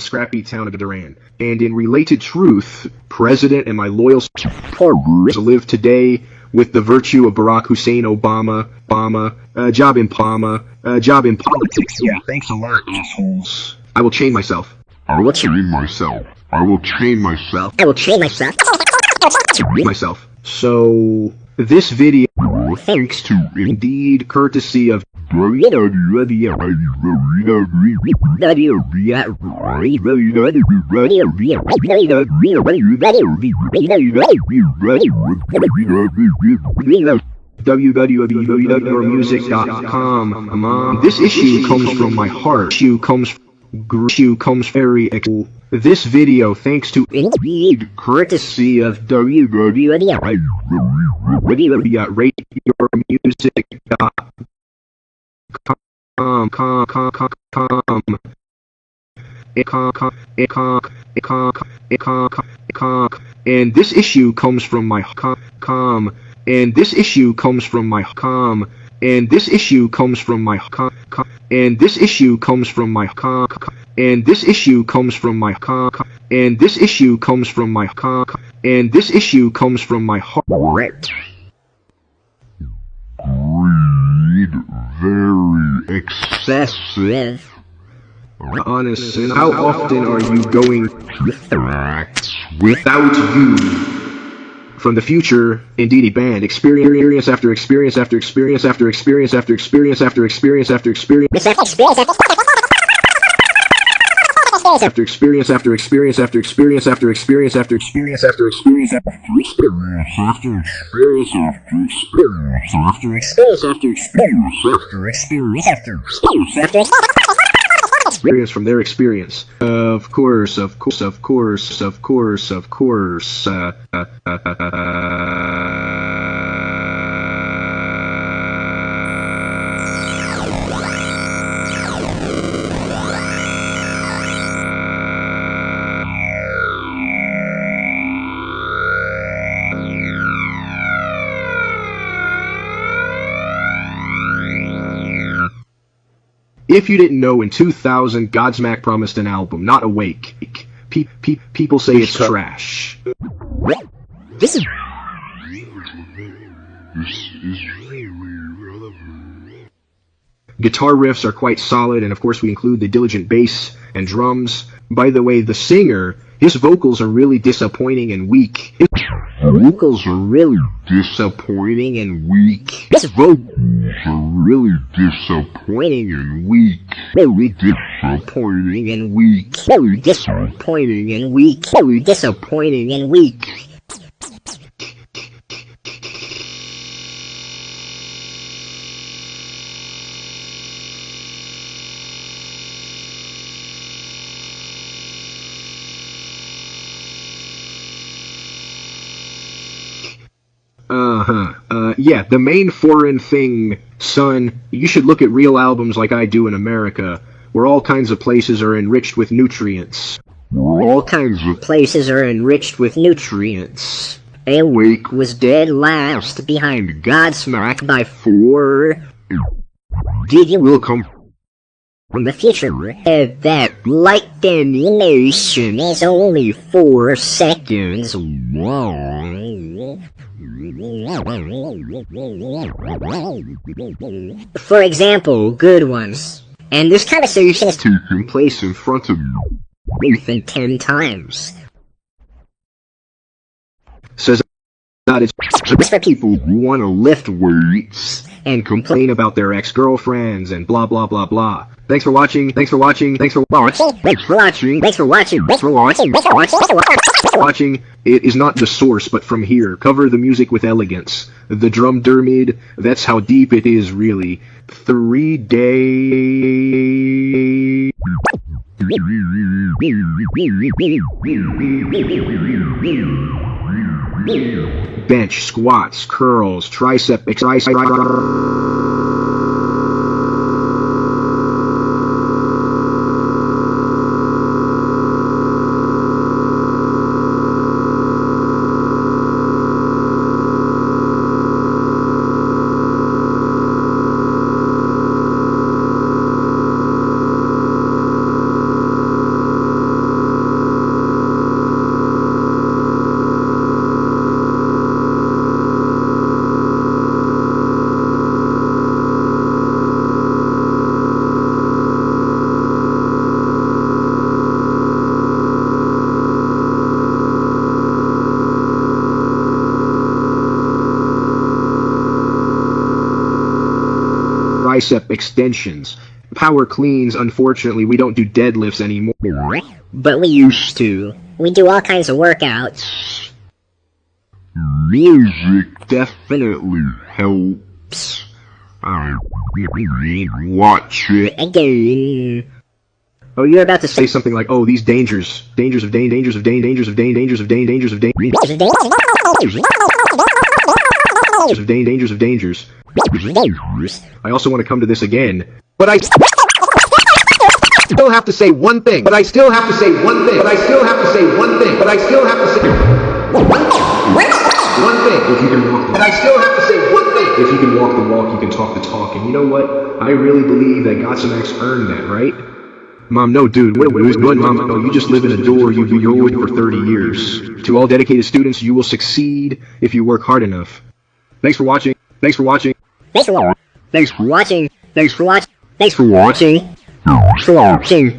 scrappy town of Duran. And in related truth, President and my loyal supporters live today with the virtue of Barack Hussein Obama, job in politics. Yeah, thanks a lot, assholes. I will chain myself. I will chain myself. I will chain myself. I will chain myself. So, this video, thanks to indeed courtesy of www.yourmusic.com. This issue comes from my heart. Issue comes very this video thanks to indeed courtesy of www.radiomusic.com. And this issue comes from my and this issue comes from my and this issue comes from my and this issue comes from my and this issue comes from my and this issue comes from my and this issue comes from my heart. Greed, very excessive. Honestly, how often are you going without you? From the future, indeed a band, experience after experience after experience after experience after experience after experience after experience after experience after experience after experience after experience after experience after experience after experience after experience after experience after experience after experience after experience after experience experience from their experience. Of course. If you didn't know, in 2000, Godsmack promised an album, not Awake. People say it's trash. This is Guitar riffs are quite solid, and of course we include the diligent bass and drums. By the way, the singer, his vocals are really disappointing and weak. His vocals are really disappointing and weak. His vocals are really disappointing and weak. Really disappointing and weak. Really disappointing and weak. Really disappointing and weak. Yeah, the main foreign thing, son, you should look at real albums like I do in America, where all kinds of places are enriched with nutrients. All kinds of places are enriched with nutrients. Awake was dead last behind Godsmack by 4. Did you will come from the future? That light animation is only 4 seconds long. For example, good ones. And this conversation is taking place in front of you more than 10 times. Says that it's for people who want to lift weights and complain about their ex-girlfriends and blah blah blah blah. Thanks for watching. Thanks for watching. Thanks for watching. Thanks for watching. Thanks for watching. Thanks for watching. Thanks for watching. It is not the source, but from here. Cover the music with elegance. The drum dermid, that's how deep it is, really. 3 days. Bench, squats, curls, tricep, bicep extensions. Power cleans, unfortunately, we don't do deadlifts anymore. But we used to. We do all kinds of workouts. Music definitely helps. I watch it Again. Oh, you're about to say something like, oh, these dangers of Dane, dangers of Dane, dangers of Dane, dangers of Dane, dangers of Dane, dangers of Dane, dangers of dangers. I also want to come to this again, but I still have to say one thing, but I still have to say one thing, but I still have to say one thing, but I still have to say one thing. If you can walk, but I still have to say one thing. If you can walk the walk, you can talk the talk, and you know what? I really believe that Godsome X earned that, right? Mom, no, dude, wait, Mom, no, you just live in a door you've been going for 30 years. To all dedicated students, you will succeed if you work hard enough. Thanks for watching. Thanks for watching. Thanks for watching. Thanks for watching. Thanks for watching. Thanks for watching.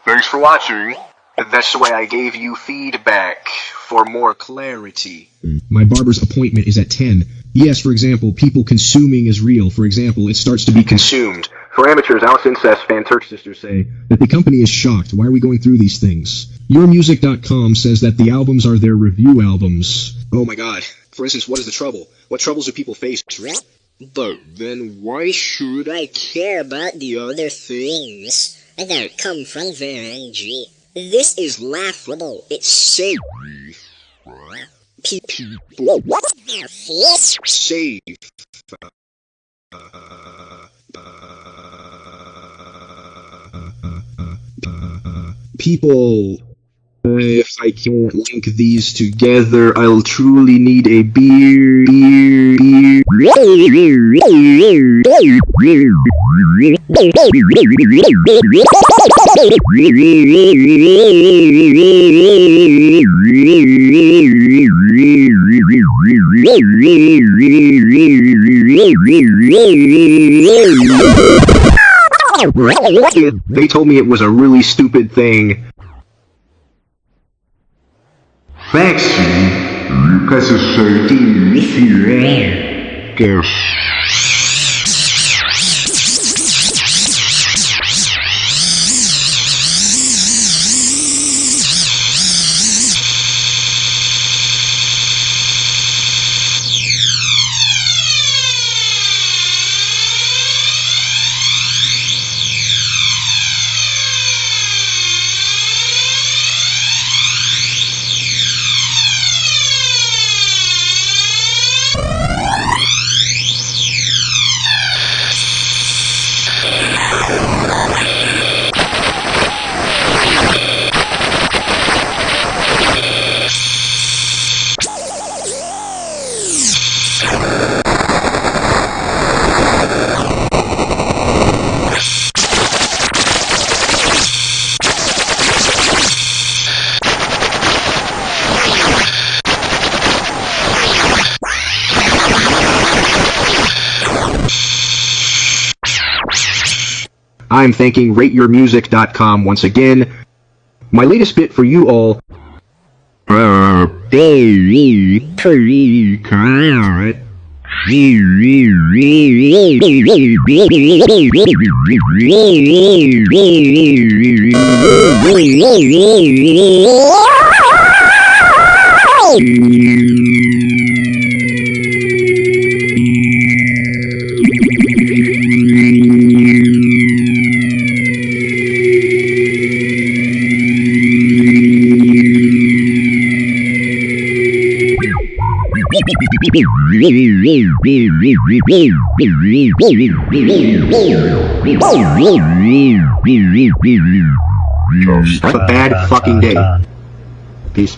Thanks for watching. That's why I gave you feedback, for more clarity. My barber's appointment is at 10. Yes, for example, people consuming is real. For example, it starts to be consumed. For amateurs, Alice Incest fan Turk sisters say that the company is shocked. Why are we going through these things? YourMusic.com says that the albums are their review albums. Oh my god. For instance, what is the trouble? What troubles do people face? But then why should I care about the other things that come from their energy? This is laughable. It's safe. Safe. People, if I can't link these together, I'll truly need a beer. They told me it was a really stupid thing. Sexy, because it's so I'm thanking RateYourMusic.com once again. My latest bit for you all. Very pretty carrot. Have a bad fucking day. Peace.